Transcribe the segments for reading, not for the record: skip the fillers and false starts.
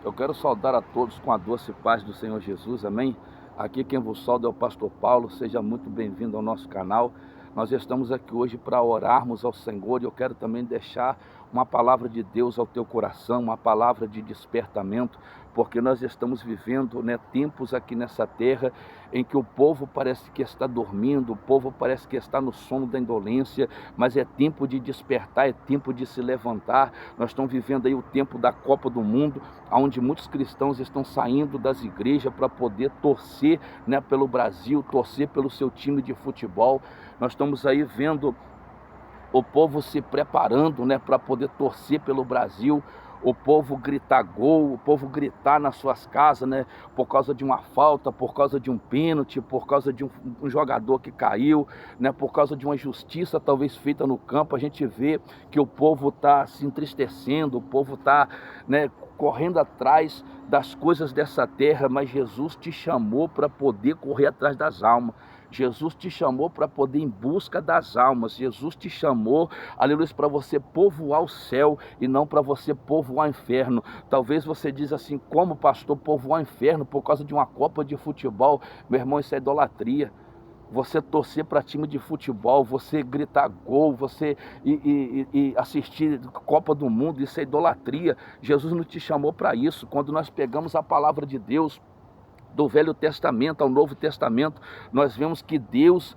Eu quero saudar a todos com a doce paz do Senhor Jesus, amém? Aqui quem vos sauda é o pastor Paulo, seja muito bem-vindo ao nosso canal. Nós estamos aqui hoje para orarmos ao Senhor e eu quero também deixar uma palavra de Deus ao teu coração, uma palavra de despertamento, porque nós estamos vivendo, tempos aqui nessa terra em que o povo parece que está dormindo, o povo parece que está no sono da indolência, mas é tempo de despertar, é tempo de se levantar. Nós estamos vivendo aí o tempo da Copa do Mundo, onde muitos cristãos estão saindo das igrejas para poder torcer, pelo Brasil, torcer pelo seu time de futebol. Nós estamos aí vendo o povo se preparando, para poder torcer pelo Brasil, o povo gritar gol, o povo gritar nas suas casas, por causa de uma falta, por causa de um pênalti, por causa de um jogador que caiu, por causa de uma injustiça talvez feita no campo. A gente vê que o povo está se entristecendo, o povo está, correndo atrás das coisas dessa terra, mas Jesus te chamou para poder correr atrás das almas. Jesus te chamou para poder ir em busca das almas. Jesus te chamou, aleluia, para você povoar o céu e não para você povoar o inferno. Talvez você diz assim: como, pastor, povoar o inferno por causa de uma Copa de futebol? Meu irmão, isso é idolatria. Você torcer para time de futebol, você gritar gol, você e assistir Copa do Mundo, isso é idolatria. Jesus não te chamou para isso. Quando nós pegamos a palavra de Deus, do Velho Testamento ao Novo Testamento, nós vemos que Deus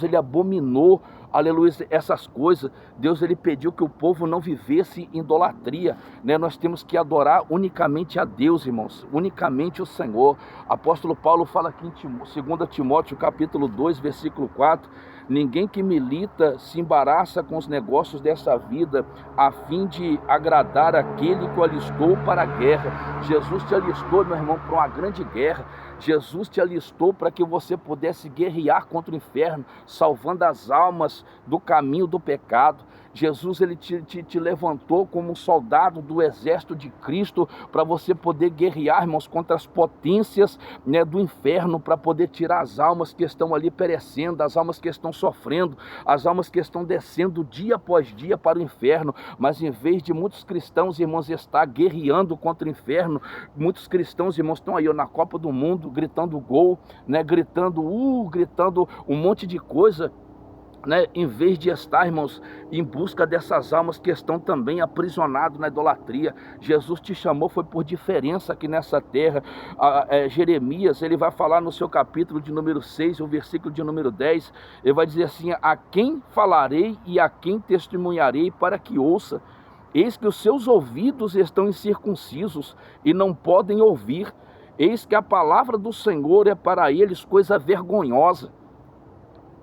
ele abominou, aleluia, essas coisas. Deus ele pediu que o povo não vivesse em idolatria, Nós temos que adorar unicamente a Deus, irmãos, unicamente o Senhor. Apóstolo Paulo fala aqui em 2 Timóteo capítulo 2, versículo 4, ninguém que milita se embaraça com os negócios dessa vida, a fim de agradar aquele que o alistou para a guerra. Jesus te alistou, meu irmão, para uma grande guerra. Jesus te alistou para que você pudesse guerrear contra o inferno, salvando as almas do caminho do pecado. Jesus ele te levantou como um soldado do exército de Cristo para você poder guerrear, irmãos, contra as potências, do inferno, para poder tirar as almas que estão ali perecendo, as almas que estão sofrendo, as almas que estão descendo dia após dia para o inferno. Mas em vez de muitos cristãos, irmãos, estar guerreando contra o inferno, muitos cristãos, irmãos, estão aí na Copa do Mundo, gritando gol, gritando um monte de coisa, em vez de estar, irmãos, em busca dessas almas que estão também aprisionadas na idolatria. Jesus te chamou, foi por diferença aqui nessa terra. Jeremias, ele vai falar no seu capítulo de número 6, o versículo de número 10, ele vai dizer assim: a quem falarei e a quem testemunharei para que ouça? Eis que os seus ouvidos estão incircuncisos e não podem ouvir. Eis que a palavra do Senhor é para eles coisa vergonhosa,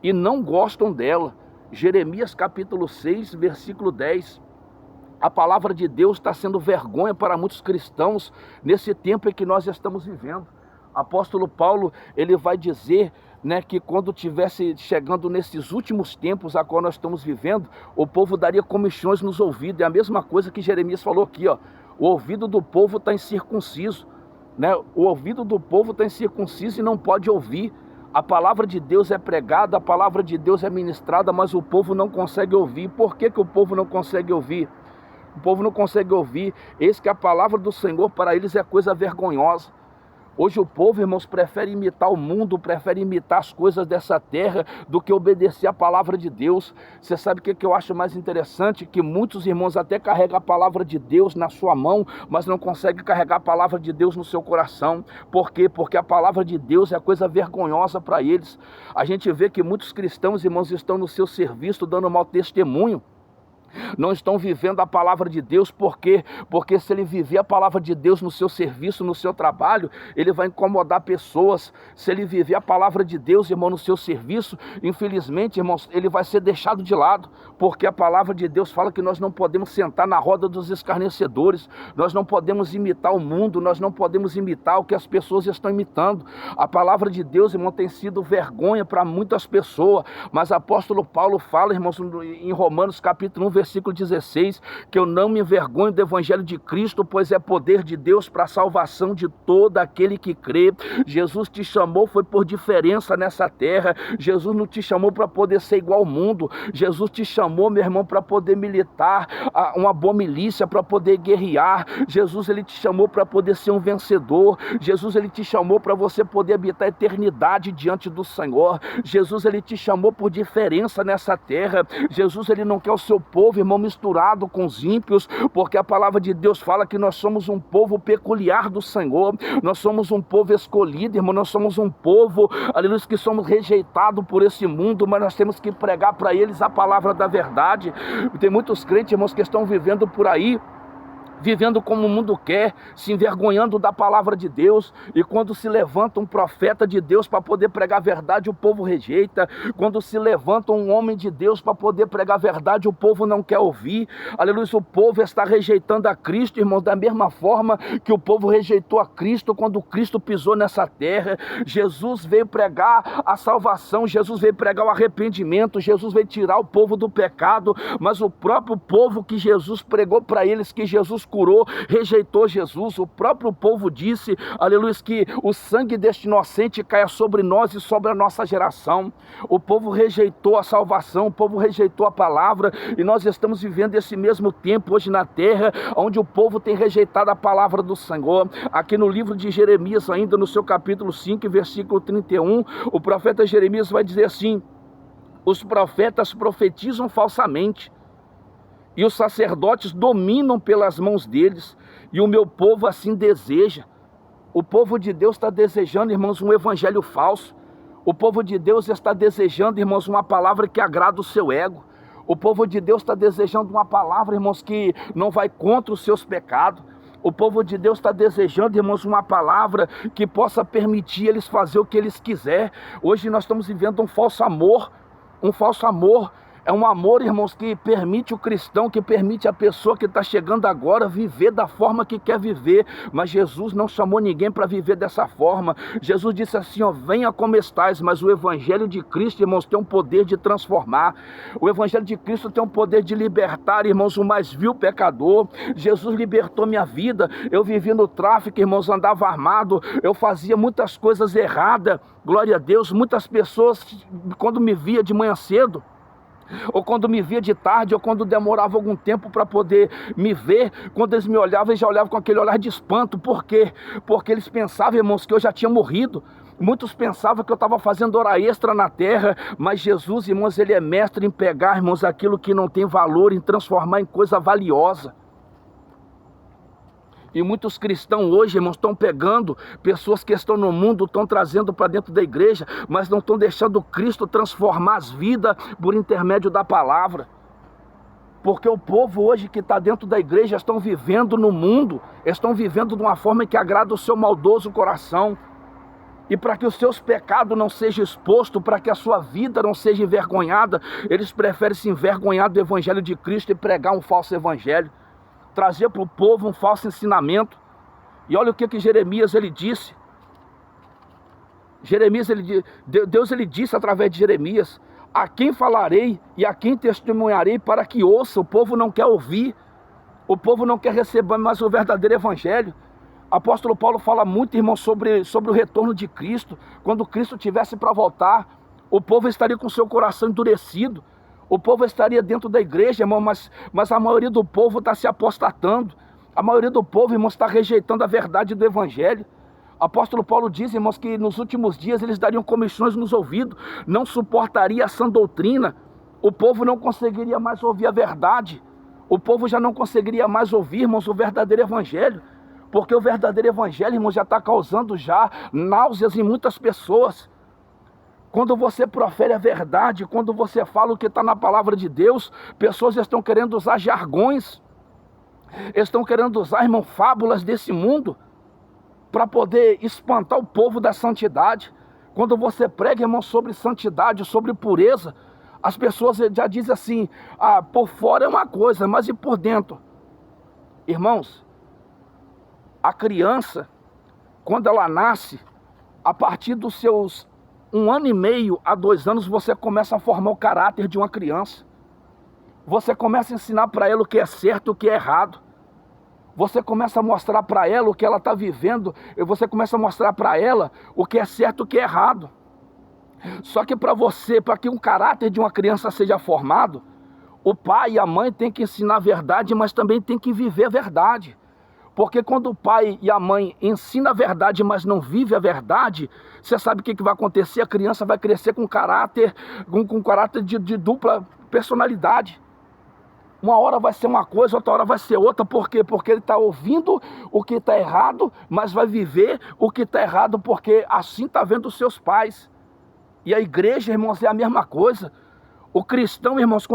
e não gostam dela. Jeremias capítulo 6, versículo 10. A palavra de Deus está sendo vergonha para muitos cristãos nesse tempo em que nós estamos vivendo. Apóstolo Paulo, ele vai dizer, que quando estivesse chegando nesses últimos tempos a qual nós estamos vivendo, o povo daria comichões nos ouvidos. É a mesma coisa que Jeremias falou aqui, ó. O ouvido do povo está incircunciso, O ouvido do povo está incircunciso e não pode ouvir. A palavra de Deus é pregada, a palavra de Deus é ministrada, mas o povo não consegue ouvir. Por que o povo não consegue ouvir? O povo não consegue ouvir. Eis que a palavra do Senhor para eles é coisa vergonhosa. Hoje o povo, irmãos, prefere imitar o mundo, prefere imitar as coisas dessa terra do que obedecer a palavra de Deus. Você sabe o que eu acho mais interessante? Que muitos irmãos até carregam a palavra de Deus na sua mão, mas não conseguem carregar a palavra de Deus no seu coração. Por quê? Porque a palavra de Deus é coisa vergonhosa para eles. A gente vê que muitos cristãos, irmãos, estão no seu serviço dando mau testemunho. Não estão vivendo a palavra de Deus. Por quê? Porque se ele viver a palavra de Deus no seu serviço, no seu trabalho, ele vai incomodar pessoas. Se ele viver a palavra de Deus, irmão, no seu serviço, infelizmente, irmãos, ele vai ser deixado de lado, porque a palavra de Deus fala que nós não podemos sentar na roda dos escarnecedores, nós não podemos imitar o mundo, nós não podemos imitar o que as pessoas estão imitando. A palavra de Deus, irmão, tem sido vergonha para muitas pessoas, mas o apóstolo Paulo fala, irmãos, em Romanos capítulo 1, versículo 16, que eu não me envergonho do evangelho de Cristo, pois é poder de Deus para a salvação de todo aquele que crê. Jesus te chamou, foi por diferença nessa terra. Jesus não te chamou para poder ser igual ao mundo. Jesus te chamou, meu irmão, para poder militar, uma boa milícia, para poder guerrear. Jesus, ele te chamou para poder ser um vencedor. Jesus, ele te chamou para você poder habitar a eternidade diante do Senhor. Jesus, ele te chamou por diferença nessa terra. Jesus, ele não quer o seu povo, irmão, misturado com os ímpios, porque a palavra de Deus fala que nós somos um povo peculiar do Senhor. Nós somos um povo escolhido, irmão. Nós somos um povo, aleluia, que somos rejeitados por esse mundo, mas nós temos que pregar para eles a palavra da verdade. Tem muitos crentes, irmãos, que estão vivendo por aí, vivendo como o mundo quer, se envergonhando da palavra de Deus, e quando se levanta um profeta de Deus para poder pregar a verdade, o povo rejeita. Quando se levanta um homem de Deus para poder pregar a verdade, o povo não quer ouvir. Aleluia, o povo está rejeitando a Cristo, irmãos, da mesma forma que o povo rejeitou a Cristo quando Cristo pisou nessa terra. Jesus veio pregar a salvação, Jesus veio pregar o arrependimento, Jesus veio tirar o povo do pecado, mas o próprio povo que Jesus pregou para eles, que Jesus curou, rejeitou Jesus. O próprio povo disse, aleluia, que o sangue deste inocente caia sobre nós e sobre a nossa geração. O povo rejeitou a salvação, o povo rejeitou a palavra, e nós estamos vivendo esse mesmo tempo hoje na terra, onde o povo tem rejeitado a palavra do Senhor. Aqui no livro de Jeremias, ainda no seu capítulo 5, versículo 31, o profeta Jeremias vai dizer assim: os profetas profetizam falsamente, e os sacerdotes dominam pelas mãos deles, e o meu povo assim deseja. O povo de Deus está desejando, irmãos, um evangelho falso. O povo de Deus está desejando, irmãos, uma palavra que agrada o seu ego. O povo de Deus está desejando uma palavra, irmãos, que não vai contra os seus pecados. O povo de Deus está desejando, irmãos, uma palavra que possa permitir eles fazer o que eles quiserem. Hoje nós estamos vivendo um falso amor. É um amor, irmãos, que permite o cristão, que permite a pessoa que está chegando agora viver da forma que quer viver. Mas Jesus não chamou ninguém para viver dessa forma. Jesus disse assim, ó, venha como estás, mas o evangelho de Cristo, irmãos, tem um poder de transformar. O evangelho de Cristo tem um poder de libertar, irmãos, o mais vil pecador. Jesus libertou minha vida. Eu vivi no tráfico, irmãos, andava armado, eu fazia muitas coisas erradas. Glória a Deus. Muitas pessoas, quando me via de manhã cedo, ou quando me via de tarde, ou quando demorava algum tempo para poder me ver, quando eles me olhavam, eles já olhavam com aquele olhar de espanto. Por quê? Porque eles pensavam, irmãos, que eu já tinha morrido. Muitos pensavam que eu estava fazendo hora extra na terra, mas Jesus, irmãos, ele é mestre em pegar, irmãos, aquilo que não tem valor, em transformar em coisa valiosa. E muitos cristãos hoje, irmãos, estão pegando pessoas que estão no mundo, estão trazendo para dentro da igreja, mas não estão deixando Cristo transformar as vidas por intermédio da palavra. Porque o povo hoje que está dentro da igreja estão vivendo no mundo, estão vivendo de uma forma que agrada o seu maldoso coração. E para que os seus pecados não sejam expostos, para que a sua vida não seja envergonhada, eles preferem se envergonhar do evangelho de Cristo e pregar um falso evangelho. Trazer para o povo um falso ensinamento. E olha o que Jeremias ele disse. Deus ele disse através de Jeremias: a quem falarei e a quem testemunharei para que ouça? O povo não quer ouvir, o povo não quer receber mais o verdadeiro evangelho. Apóstolo Paulo fala muito, irmão, sobre o retorno de Cristo. Quando Cristo tivesse para voltar, o povo estaria com seu coração endurecido. O povo estaria dentro da igreja, irmão, mas a maioria do povo está se apostatando. A maioria do povo, irmãos, está rejeitando a verdade do evangelho. Apóstolo Paulo diz, irmãos, que nos últimos dias eles dariam comichões nos ouvidos, não suportaria a sã doutrina. O povo não conseguiria mais ouvir a verdade. O povo já não conseguiria mais ouvir, irmãos, o verdadeiro evangelho. Porque o verdadeiro evangelho, irmãos, já está causando já náuseas em muitas pessoas. Quando você profere a verdade, quando você fala o que está na palavra de Deus, pessoas estão querendo usar jargões, estão querendo usar, irmão, fábulas desse mundo, para poder espantar o povo da santidade. Quando você prega, irmão, sobre santidade, sobre pureza, as pessoas já dizem assim, por fora é uma coisa, mas e por dentro? Irmãos, a criança, quando ela nasce, a partir dos seus 1 ano e meio a 2 anos, você começa a formar o caráter de uma criança. Você começa a ensinar para ela o que é certo e o que é errado. Você começa a mostrar para ela o que ela está vivendo. E você começa a mostrar para ela o que é certo e o que é errado. Só que para que um caráter de uma criança seja formado, o pai e a mãe têm que ensinar a verdade, mas também têm que viver a verdade. Porque quando o pai e a mãe ensinam a verdade, mas não vive a verdade, você sabe o que vai acontecer? A criança vai crescer com caráter de dupla personalidade. Uma hora vai ser uma coisa, outra hora vai ser outra. Por quê? Porque ele está ouvindo o que está errado, mas vai viver o que está errado, porque assim está vendo os seus pais. E a igreja, irmãos, é a mesma coisa. O cristão, irmãos,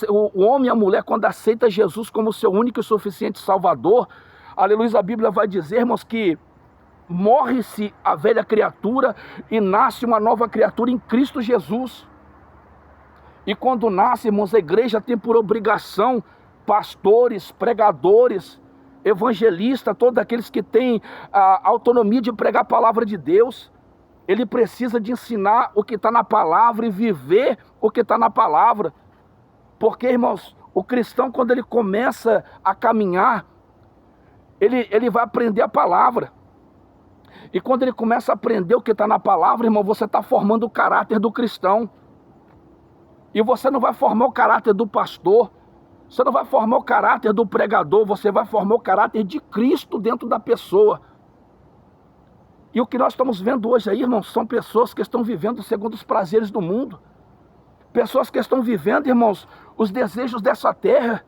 o homem e a mulher, quando aceita Jesus como seu único e suficiente Salvador, aleluia, a Bíblia vai dizer, irmãos, que morre-se a velha criatura e nasce uma nova criatura em Cristo Jesus. E quando nasce, irmãos, a igreja tem por obrigação pastores, pregadores, evangelistas, todos aqueles que têm a autonomia de pregar a palavra de Deus. Ele precisa de ensinar o que está na palavra e viver o que está na palavra. Porque, irmãos, o cristão, quando ele começa a caminhar, ele vai aprender a palavra. E quando ele começa a aprender o que está na palavra, irmão, você está formando o caráter do cristão. E você não vai formar o caráter do pastor, você não vai formar o caráter do pregador, você vai formar o caráter de Cristo dentro da pessoa. E o que nós estamos vendo hoje aí, irmãos, são pessoas que estão vivendo segundo os prazeres do mundo. Pessoas que estão vivendo, irmãos, os desejos dessa terra.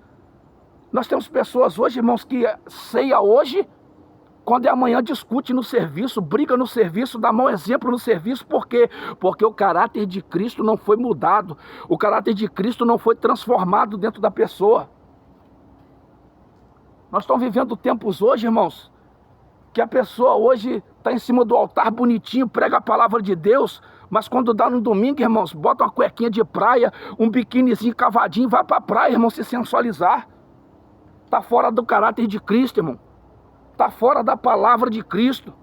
Nós temos pessoas hoje, irmãos, que ceia hoje, quando é amanhã discute no serviço, briga no serviço, dá mau exemplo no serviço. Por quê? Porque o caráter de Cristo não foi mudado. O caráter de Cristo não foi transformado dentro da pessoa. Nós estamos vivendo tempos hoje, irmãos, que a pessoa hoje está em cima do altar bonitinho, prega a palavra de Deus, mas quando dá no domingo, irmãos, bota uma cuequinha de praia, um biquinizinho cavadinho, vai para a praia, irmão, se sensualizar. Está fora do caráter de Cristo, irmão. Está fora da palavra de Cristo.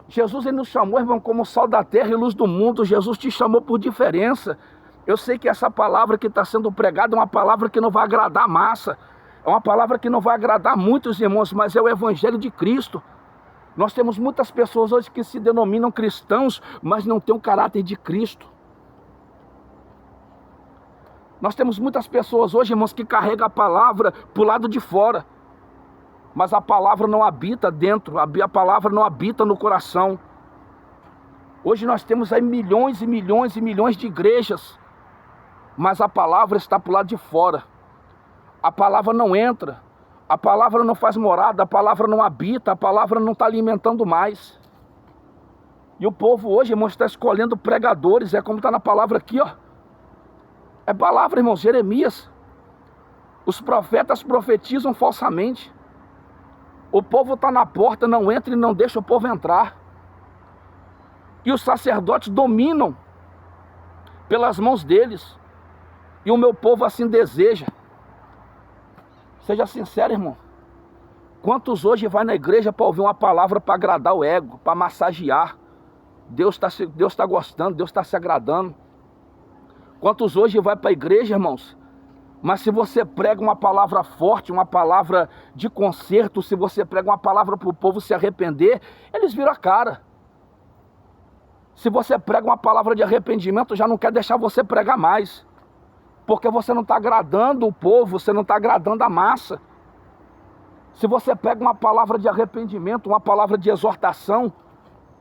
Jesus, ele nos chamou, irmão, como sal da terra e luz do mundo. Jesus te chamou por diferença. Eu sei que essa palavra que está sendo pregada é uma palavra que não vai agradar a massa. É uma palavra que não vai agradar muitos irmãos, mas é o evangelho de Cristo. Nós temos muitas pessoas hoje que se denominam cristãos, mas não têm o caráter de Cristo. Nós temos muitas pessoas hoje, irmãos, que carregam a palavra para o lado de fora. Mas a palavra não habita dentro, a palavra não habita no coração. Hoje nós temos aí milhões e milhões e milhões de igrejas, mas a palavra está para o lado de fora. A palavra não entra, a palavra não faz morada, a palavra não habita, a palavra não está alimentando mais. E o povo hoje, irmãos, está escolhendo pregadores, é como está na palavra aqui, ó. É palavra, irmãos, Jeremias. Os profetas profetizam falsamente. O povo está na porta, não entra e não deixa o povo entrar. E os sacerdotes dominam pelas mãos deles. E o meu povo assim deseja. Seja sincero, irmão. Quantos hoje vai na igreja para ouvir uma palavra para agradar o ego, para massagear? Deus tá gostando, Deus está se agradando. Quantos hoje vai para a igreja, irmãos? Mas se você prega uma palavra forte, uma palavra de conserto, se você prega uma palavra para o povo se arrepender, eles viram a cara. Se você prega uma palavra de arrependimento, já não quer deixar você pregar mais. Porque você não está agradando o povo, você não está agradando a massa. Se você pega uma palavra de arrependimento, uma palavra de exortação,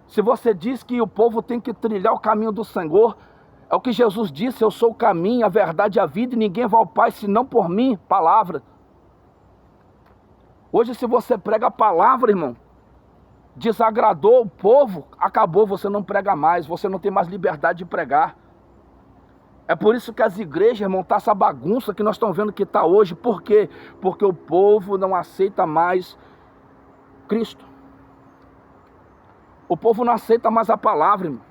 se você diz que o povo tem que trilhar o caminho do Senhor, é o que Jesus disse, eu sou o caminho, a verdade e a vida, e ninguém vai ao Pai senão por mim, palavra. Hoje, se você prega a palavra, irmão, desagradou o povo, acabou, você não prega mais, você não tem mais liberdade de pregar. É por isso que as igrejas, irmão, tá essa bagunça que nós estamos vendo que está hoje. Por quê? Porque o povo não aceita mais Cristo. O povo não aceita mais a palavra, irmão.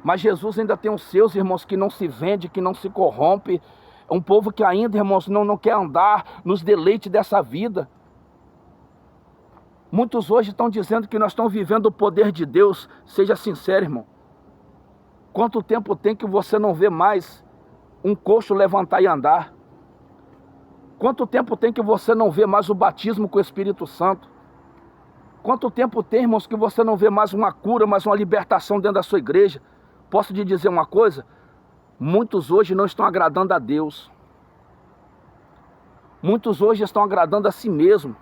Mas Jesus ainda tem os seus, irmãos, que não se vende, que não se corrompe. É um povo que ainda, irmãos, não quer andar nos deleites dessa vida. Muitos hoje estão dizendo que nós estamos vivendo o poder de Deus. Seja sincero, irmão. Quanto tempo tem que você não vê mais um coxo levantar e andar? Quanto tempo tem que você não vê mais o batismo com o Espírito Santo? Quanto tempo tem, irmãos, que você não vê mais uma cura, mais uma libertação dentro da sua igreja? Posso te dizer uma coisa? Muitos hoje não estão agradando a Deus. Muitos hoje estão agradando a si mesmo.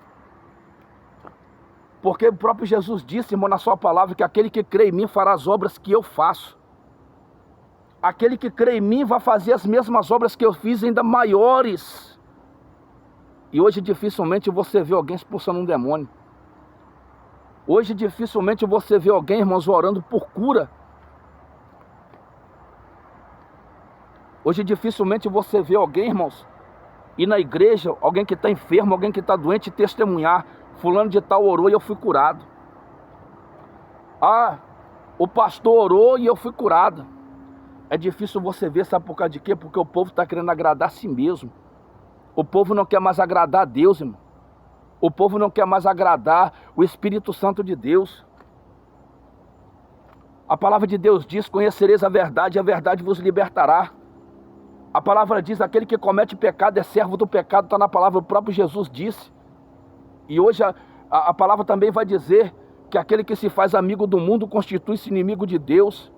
Porque o próprio Jesus disse, irmão, na sua palavra, que aquele que crê em mim fará as obras que eu faço. Aquele que crê em mim vai fazer as mesmas obras que eu fiz, ainda maiores. E hoje dificilmente você vê alguém expulsando um demônio. Hoje dificilmente você vê alguém, irmãos, orando por cura. Hoje dificilmente você vê alguém, irmãos, ir na igreja, alguém que está enfermo, alguém que está doente, testemunhar: fulano de tal orou e eu fui curado. Ah, o pastor orou e eu fui curado. É difícil você ver, sabe por causa de quê? Porque o povo está querendo agradar a si mesmo. O povo não quer mais agradar a Deus, irmão. O povo não quer mais agradar o Espírito Santo de Deus. A palavra de Deus diz: conhecereis a verdade e a verdade vos libertará. A palavra diz: aquele que comete pecado é servo do pecado, está na palavra, o próprio Jesus disse. E hoje a palavra também vai dizer que aquele que se faz amigo do mundo constitui-se inimigo de Deus.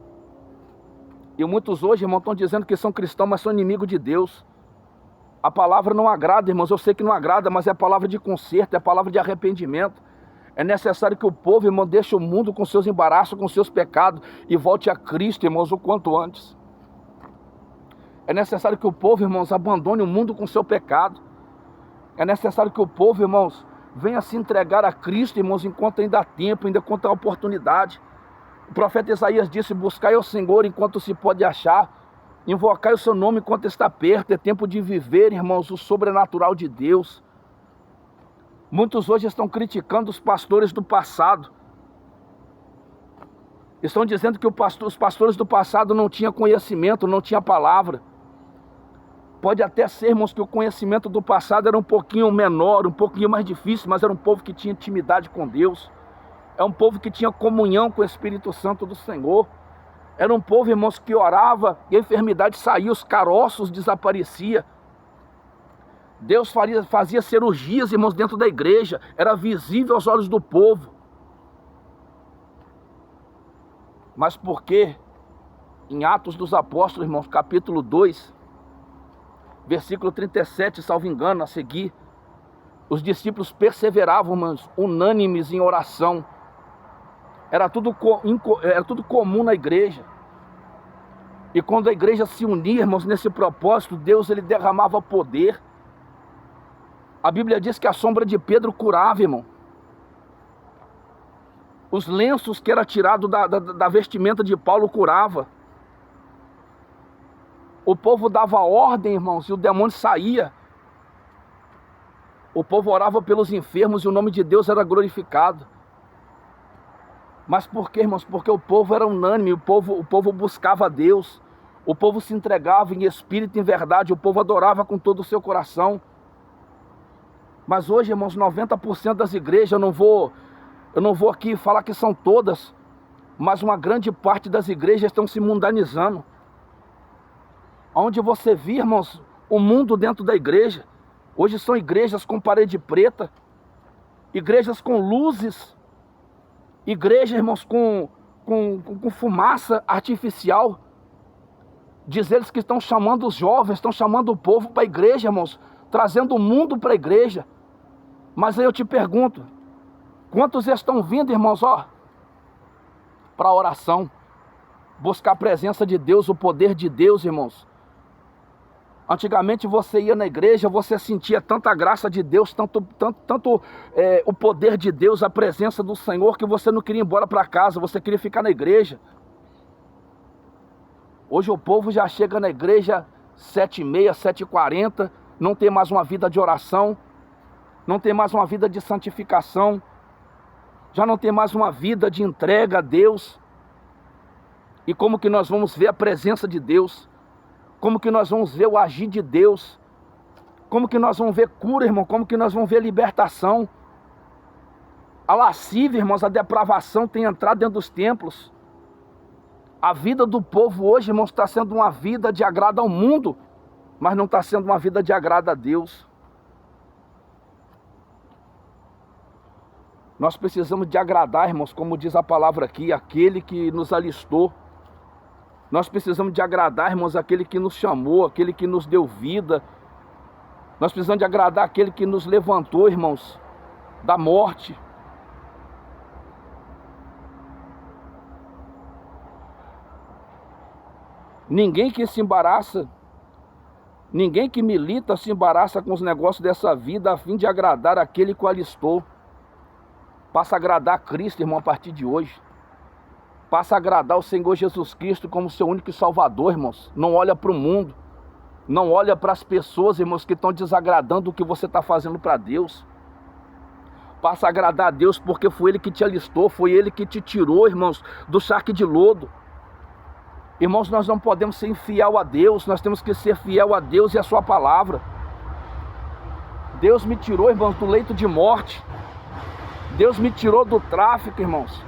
E muitos hoje, irmão, estão dizendo que são cristãos, mas são inimigos de Deus. A palavra não agrada, irmãos, eu sei que não agrada, mas é a palavra de conserto, é a palavra de arrependimento. É necessário que o povo, irmão, deixe o mundo com seus embaraços, com seus pecados e volte a Cristo, irmãos, o quanto antes. É necessário que o povo, irmãos, abandone o mundo com seu pecado. É necessário que o povo, irmãos, venha se entregar a Cristo, irmãos, enquanto ainda há tempo, ainda enquanto há oportunidade. O profeta Isaías disse: buscai ao Senhor enquanto se pode achar, invocai o seu nome enquanto está perto. É tempo de viver, irmãos, o sobrenatural de Deus. Muitos hoje estão criticando os pastores do passado. Estão dizendo que os pastores do passado não tinham conhecimento, não tinham palavra. Pode até ser, irmãos, que o conhecimento do passado era um pouquinho menor, um pouquinho mais difícil, mas era um povo que tinha intimidade com Deus. É um povo que tinha comunhão com o Espírito Santo do Senhor. Era um povo, irmãos, que orava e a enfermidade saía, os caroços desapareciam. Deus fazia cirurgias, irmãos, dentro da igreja. Era visível aos olhos do povo. Mas por que em Atos dos Apóstolos, irmãos, capítulo 2, versículo 37, salvo engano, a seguir, os discípulos perseveravam, irmãos, unânimes em oração. Era tudo comum na igreja. E quando a igreja se unia, irmãos, nesse propósito, Deus, ele derramava poder. A Bíblia diz que a sombra de Pedro curava, irmão. Os lenços que era tirado da vestimenta de Paulo curava. O povo dava ordem, irmãos, e o demônio saía. O povo orava pelos enfermos e o nome de Deus era glorificado. Mas por quê, irmãos? Porque o povo era unânime, o povo buscava a Deus. O povo se entregava em espírito e em verdade, o povo adorava com todo o seu coração. Mas hoje, irmãos, 90% das igrejas, eu não vou aqui falar que são todas, mas uma grande parte das igrejas estão se mundanizando. Onde você vê, irmãos, o mundo dentro da igreja. Hoje são igrejas com parede preta, igrejas com luzes, igrejas, irmãos, com fumaça artificial. Diz eles que estão chamando os jovens, estão chamando o povo para a igreja, irmãos, trazendo o mundo para a igreja. Mas aí eu te pergunto, quantos estão vindo, irmãos, para a oração, buscar a presença de Deus, o poder de Deus, irmãos? Antigamente você ia na igreja, você sentia tanta graça de Deus, tanto o poder de Deus, a presença do Senhor, que você não queria ir embora para casa, você queria ficar na igreja. Hoje o povo já chega na igreja 7h30, 7h40, não tem mais uma vida de oração, não tem mais uma vida de santificação, já não tem mais uma vida de entrega a Deus. E como que nós vamos ver a presença de Deus? Como que nós vamos ver o agir de Deus? Como que nós vamos ver cura, irmão? Como que nós vamos ver libertação? A lascívia, irmãos, a depravação tem entrado dentro dos templos. A vida do povo hoje, irmãos, está sendo uma vida de agrado ao mundo. mas não está sendo uma vida de agrado a Deus. Nós precisamos de agradar, irmãos, como diz a palavra aqui, aquele que nos alistou. Nós precisamos de agradar, irmãos, aquele que nos chamou, aquele que nos deu vida. Nós precisamos de agradar aquele que nos levantou, irmãos, da morte. Ninguém que se embaraça, ninguém que milita se embaraça com os negócios dessa vida a fim de agradar aquele que o alistou. Passa a agradar a Cristo, irmão, a partir de hoje. Passa a agradar o Senhor Jesus Cristo como seu único Salvador, irmãos. Não olha para o mundo. Não olha para as pessoas, irmãos, que estão desagradando o que você está fazendo para Deus. Passa a agradar a Deus porque foi Ele que te alistou, foi Ele que te tirou, irmãos, do saco de lodo. Irmãos, nós não podemos ser infiel a Deus, nós temos que ser fiel a Deus e a sua palavra. Deus me tirou, irmãos, do leito de morte. Deus me tirou do tráfico, irmãos.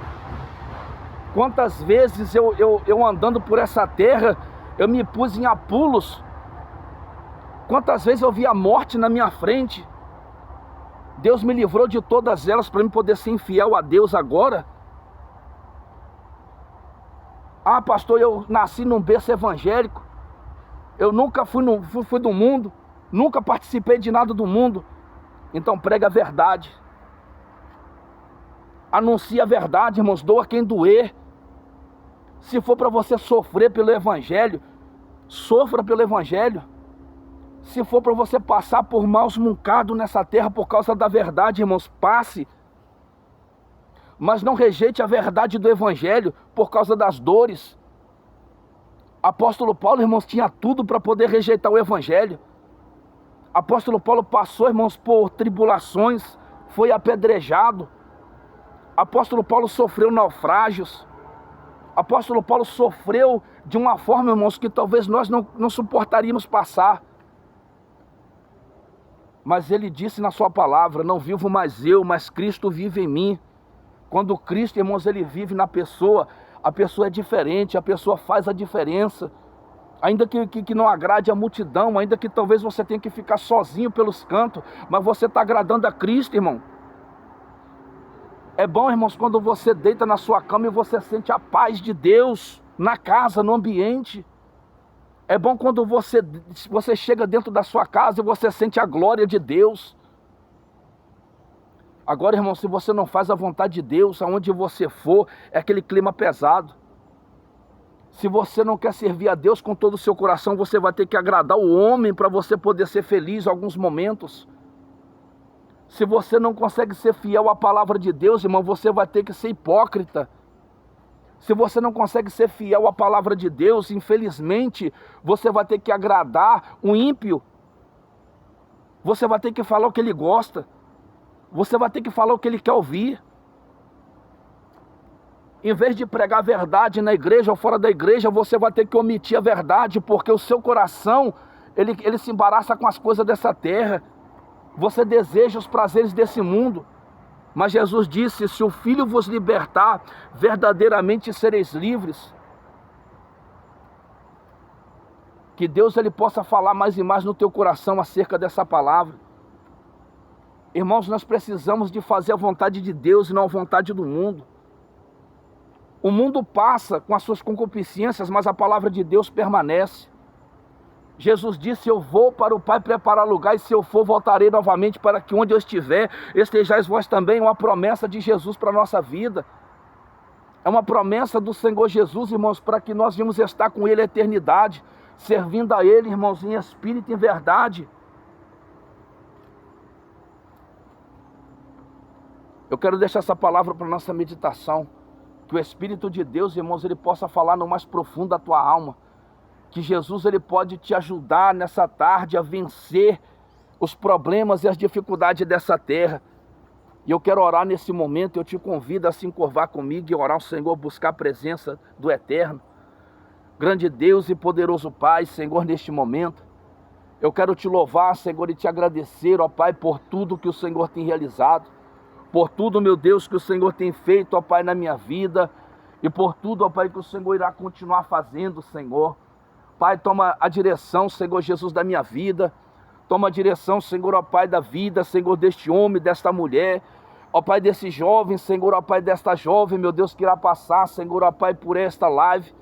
Quantas vezes eu andando por essa terra, eu me pus em apulos. Quantas vezes eu vi a morte na minha frente. Deus me livrou de todas elas para eu poder ser infiel a Deus agora. Ah, pastor, eu nasci num berço evangélico. Eu nunca fui do mundo. Nunca participei de nada do mundo. Então prega a verdade. Anuncia a verdade, irmãos. Doa quem doer. Se for para você sofrer pelo evangelho, sofra pelo evangelho. Se for para você passar por maus muncados nessa terra por causa da verdade, irmãos, passe. Mas não rejeite a verdade do evangelho por causa das dores. Apóstolo Paulo, irmãos, tinha tudo para poder rejeitar o evangelho. Apóstolo Paulo passou, irmãos, por tribulações, foi apedrejado. Apóstolo Paulo sofreu naufrágios. Apóstolo Paulo sofreu de uma forma, irmãos, que talvez nós não suportaríamos passar. Mas ele disse na sua palavra, não vivo mais eu, mas Cristo vive em mim. Quando Cristo, irmãos, ele vive na pessoa, a pessoa é diferente, a pessoa faz a diferença. Ainda que não agrade a multidão, ainda que talvez você tenha que ficar sozinho pelos cantos, mas você está agradando a Cristo, irmão. É bom, irmãos, quando você deita na sua cama e você sente a paz de Deus na casa, no ambiente. É bom quando você chega dentro da sua casa e você sente a glória de Deus. Agora, irmão, se você não faz a vontade de Deus, aonde você for, é aquele clima pesado. Se você não quer servir a Deus com todo o seu coração, você vai ter que agradar o homem para você poder ser feliz em alguns momentos. Se você não consegue ser fiel à palavra de Deus, irmão, você vai ter que ser hipócrita. Se você não consegue ser fiel à palavra de Deus, infelizmente, você vai ter que agradar o ímpio. Você vai ter que falar o que ele gosta. Você vai ter que falar o que ele quer ouvir. Em vez de pregar a verdade na igreja ou fora da igreja, você vai ter que omitir a verdade, porque o seu coração, ele se embaraça com as coisas dessa terra. Você deseja os prazeres desse mundo. Mas Jesus disse, se o Filho vos libertar, verdadeiramente sereis livres. Que Deus ele possa falar mais e mais no teu coração acerca dessa palavra. Irmãos, nós precisamos de fazer a vontade de Deus e não a vontade do mundo. O mundo passa com as suas concupiscências, mas a palavra de Deus permanece. Jesus disse, eu vou para o Pai preparar lugar, e se eu for, voltarei novamente para que onde eu estiver, estejais vós também. É uma promessa de Jesus para a nossa vida. É uma promessa do Senhor Jesus, irmãos, para que nós vamos estar com Ele a eternidade, servindo a Ele, irmãos, em espírito e em verdade. Eu quero deixar essa palavra para a nossa meditação. Que o Espírito de Deus, irmãos, ele possa falar no mais profundo da tua alma. Que Jesus ele pode te ajudar nessa tarde a vencer os problemas e as dificuldades dessa terra. E eu quero orar nesse momento, eu te convido a se encurvar comigo e orar ao Senhor, buscar a presença do Eterno. Grande Deus e poderoso Pai, Senhor, neste momento, eu quero te louvar, Senhor, e te agradecer, ó Pai, por tudo que o Senhor tem realizado, por tudo, meu Deus, que o Senhor tem feito, ó Pai, na minha vida, e por tudo, ó Pai, que o Senhor irá continuar fazendo, Senhor. Pai, toma a direção, Senhor Jesus, da minha vida. Toma a direção, Senhor, ó Pai, da vida, Senhor, deste homem, desta mulher. Ó Pai, desse jovem, Senhor, ó Pai, desta jovem, meu Deus, que irá passar, Senhor, ó Pai, por esta live.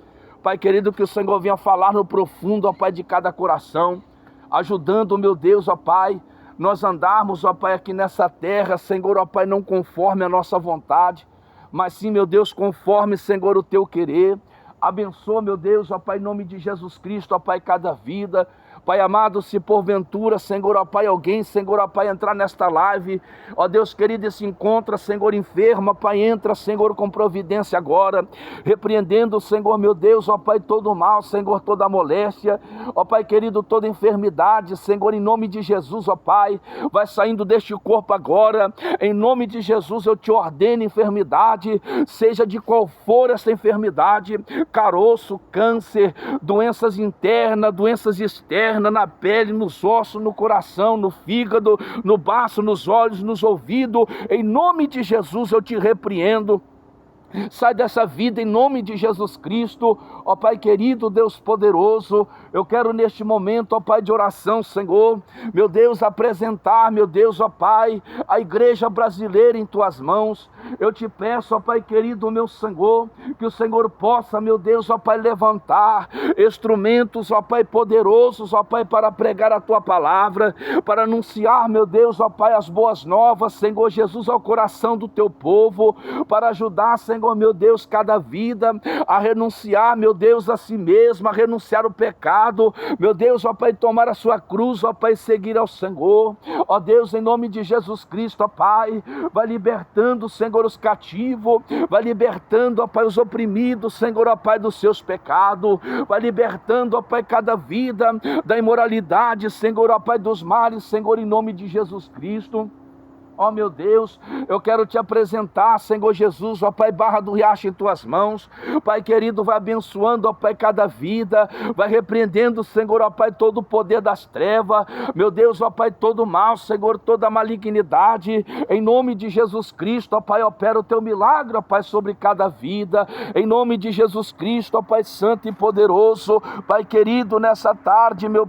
Pai querido, que o Senhor venha falar no profundo, ó Pai, de cada coração, ajudando, meu Deus, ó Pai, nós andarmos, ó Pai, aqui nessa terra, Senhor, ó Pai, não conforme a nossa vontade, mas sim, meu Deus, conforme, Senhor, o teu querer. Abençoa, meu Deus, ó Pai, em nome de Jesus Cristo, ó Pai, cada vida. Pai amado, se porventura, Senhor, ó Pai, alguém, Senhor, ó Pai, entrar nesta live, ó Deus querido, e se encontra, Senhor, enferma, Pai, entra, Senhor, com providência agora, repreendendo, Senhor, meu Deus, ó Pai, todo mal, Senhor, toda moléstia, ó Pai querido, toda enfermidade, Senhor, em nome de Jesus, ó Pai, vai saindo deste corpo agora, em nome de Jesus, eu te ordeno, enfermidade, seja de qual for essa enfermidade, caroço, câncer, doenças internas, doenças externas, na pele, nos ossos, no coração, no fígado, no baço, nos olhos, nos ouvidos, em nome de Jesus eu te repreendo. Sai dessa vida em nome de Jesus Cristo, ó Pai querido, Deus poderoso. Eu quero neste momento, ó Pai de oração, Senhor, meu Deus, apresentar, meu Deus, ó Pai, a igreja brasileira em tuas mãos. Eu te peço, ó Pai querido, meu Senhor, que o Senhor possa, meu Deus, ó Pai, levantar instrumentos, ó Pai, poderosos, ó Pai, para pregar a tua palavra, para anunciar, meu Deus, ó Pai, as boas novas, Senhor Jesus, ao coração do teu povo, para ajudar, Senhor, meu Deus, cada vida a renunciar, meu Deus, a si mesmo, a renunciar o pecado, meu Deus, ó Pai, tomar a sua cruz, ó Pai, seguir ao Senhor, ó Deus, em nome de Jesus Cristo, ó Pai, vai libertando, Senhor, os cativos, vai libertando, ó Pai, os oprimidos, Senhor, ó Pai, dos seus pecados, vai libertando, ó Pai, cada vida da imoralidade, Senhor, ó Pai, dos males, Senhor, em nome de Jesus Cristo. Ó meu Deus, eu quero te apresentar, Senhor Jesus, ó Pai, Barra do Riacho em tuas mãos. Pai querido, vai abençoando, ó Pai, cada vida, vai repreendendo, Senhor, ó Pai, todo o poder das trevas, meu Deus, ó Pai, todo o mal, Senhor, toda a malignidade, em nome de Jesus Cristo, ó Pai, opera o teu milagre, ó Pai, sobre cada vida, em nome de Jesus Cristo, ó Pai santo e poderoso. Pai querido, nessa tarde, meu